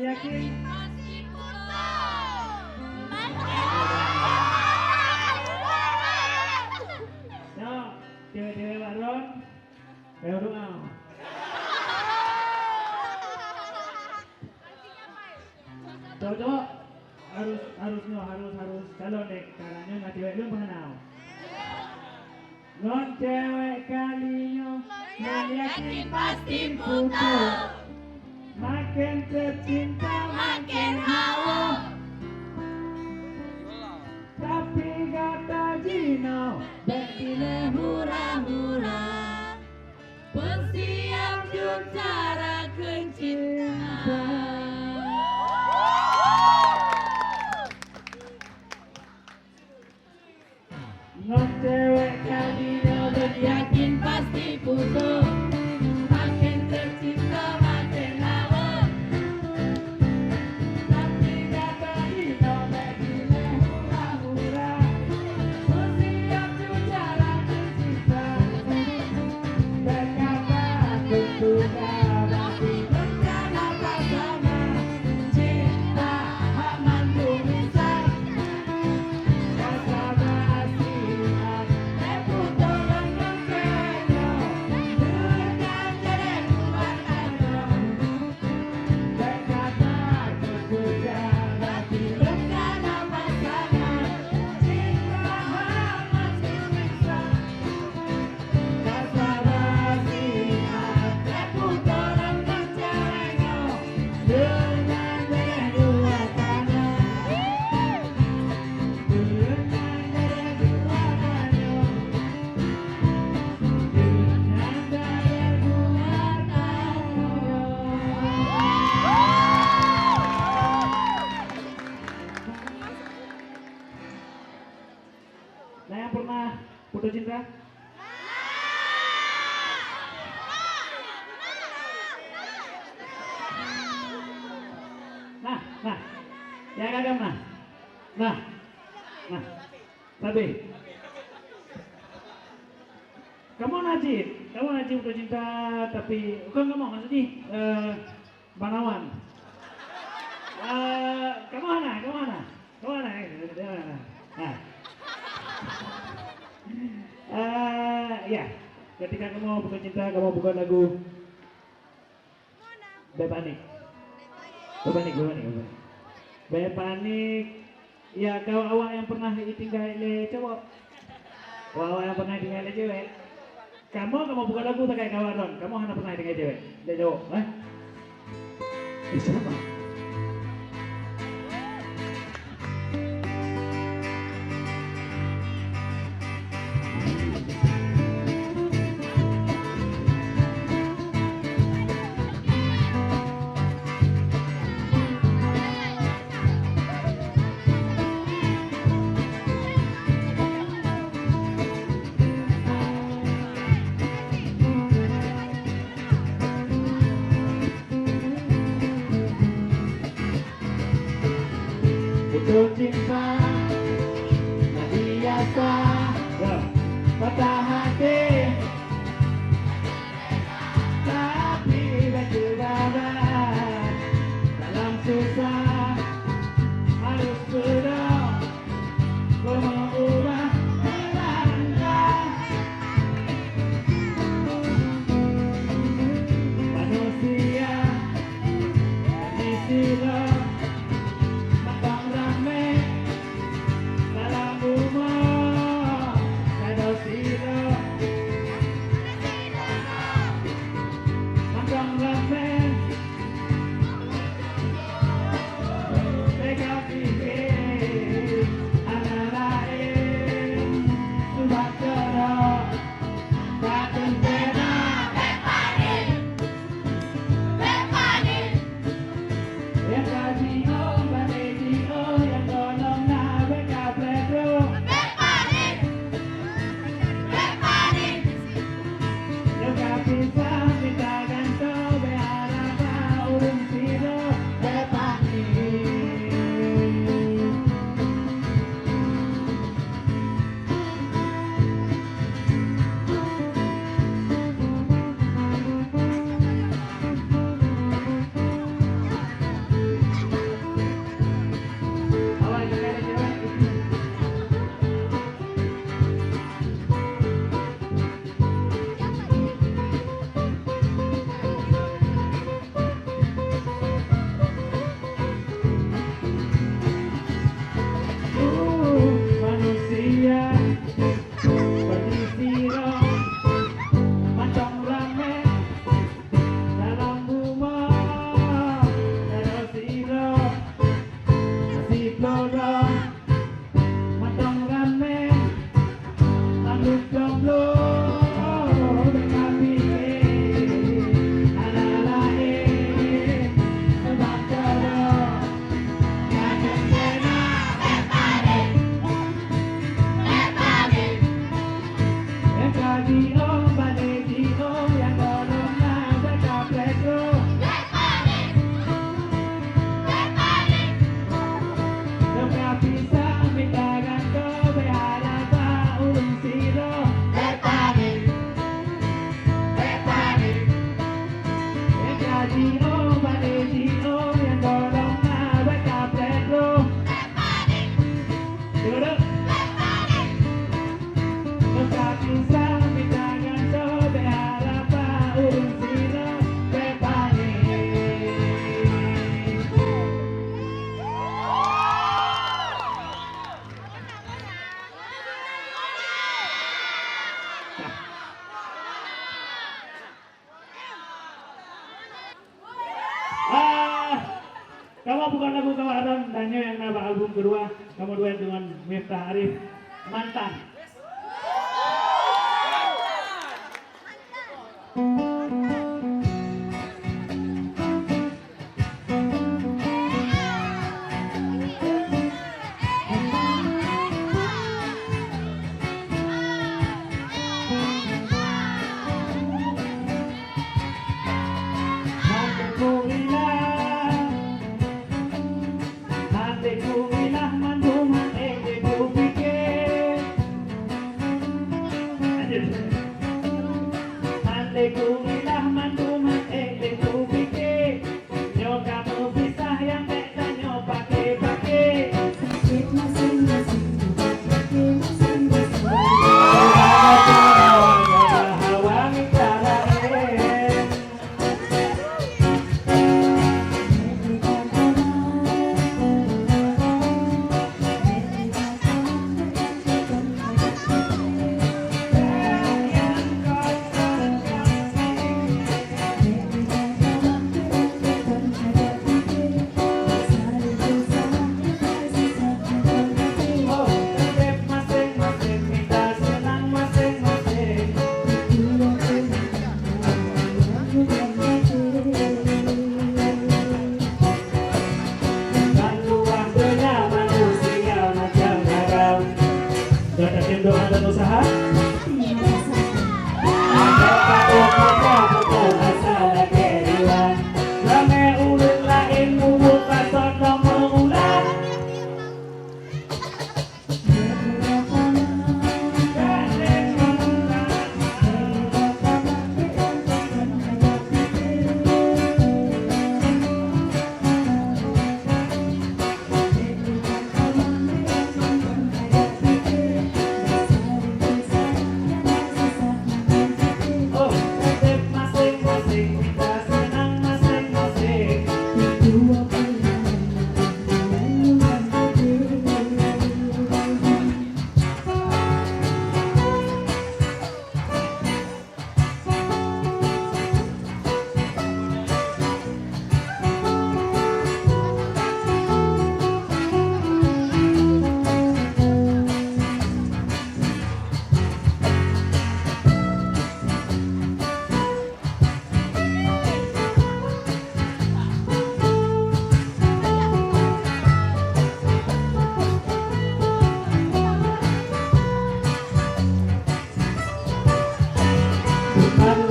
yakin. Yo, cewek-cewek baron, kayak doa. Cowok harus kalau dek karena nggak cewek lu mengenal. Non cewek kalinya yang yakin pasti putus. Makin tercinta makin hawa. Tapi kata Gino berkini hura-hura. Bersiap cara cinta. Non cewek kalinya yakin pasti putus. Makin tercinta makin hawa. Tapi kata Gino begini hura-hura. Bersiap cara cinta. Berkata tentunya tapi bersama pasangan. Cinta aman tulisan. Nah, yang pernah putus cinta? Nah, yang kagak nah, tapi kamu najib putus cinta tapi bukan kamu maksudnya Bang Awan. Kamu mana? Nah. Ya, ketika kamu bukan cinta, kamu bukan lagu Bepanik. Bepanik. Ya, kau awak yang pernah ditinggal oleh cowok, awak yang pernah ditinggal oleh cewek. Kamu bukan lagu tak kayak kawan, kamu hanya pernah ditinggal cewek, dari cowok, Siapa? Putus cinta, tak biasa, patah hati, tapi baju badan dalam susah harus berdoa, kau mau ubah melangkah. Manusia di sini. Kamu bukan lagu kawaran Danyo yang nama album kedua. Kamu duet dengan Miftah Arif, Mantan.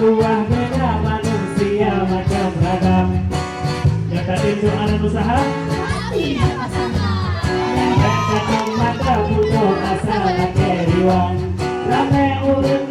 Luah beda manusia macam ragam. Jaka tindu anak usaha Jaka mata butuh asal keriwang. Rame urut